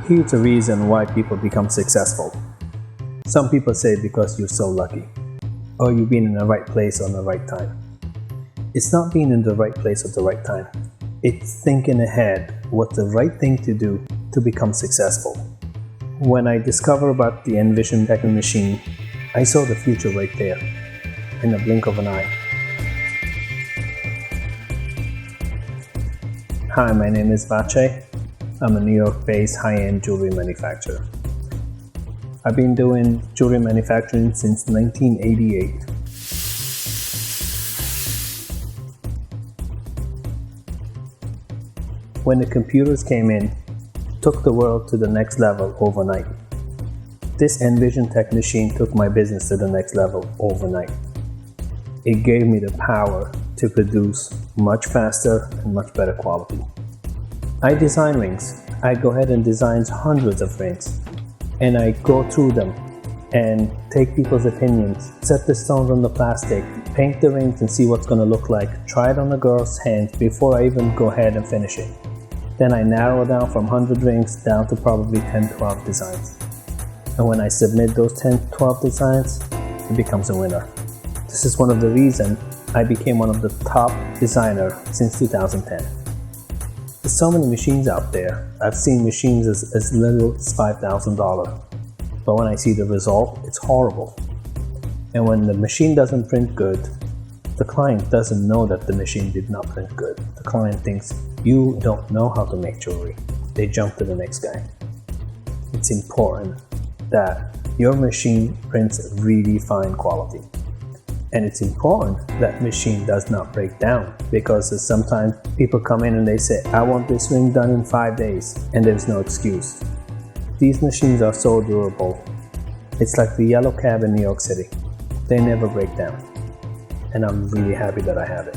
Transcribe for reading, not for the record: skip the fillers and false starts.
Here's the reason why people become successful. Some people say because you're so lucky, or you've been in the right place on the right time. It's not being in the right place at the right time. It's thinking ahead what's the right thing to do to become successful. When I discovered about the EnvisionTEC machine, I saw the future right there, in the blink of an eye. Hi, my name is Vatché. I'm a New York-based high-end jewelry manufacturer. I've been doing jewelry manufacturing since 1988. When the computers came in, took the world to the next level overnight. This EnvisionTEC machine took my business to the next level overnight. It gave me the power to produce much faster and much better quality. I design rings. I go ahead and design hundreds of rings, and I go through them and take people's opinions, set the stones on the plastic, paint the rings and see what's going to look like, try it on a girl's hands before I even go ahead and finish it. Then I narrow down from 100 rings down to probably 10-12 designs. And when I submit those 10-12 designs, it becomes a winner. This is one of the reasons I became one of the top designers since 2010. There's so many machines out there. I've seen machines as little as $5,000. But when I see the result, it's horrible. And when the machine doesn't print good, the client doesn't know that the machine did not print good. The client thinks, you don't know how to make jewelry. They jump to the next guy. It's important that your machine prints really fine quality. And it's important that machine does not break down, because sometimes people come in and they say, I want this ring done in 5 days, and there's no excuse. These machines are so durable. It's like the yellow cab in New York City. They never break down. And I'm really happy that I have it.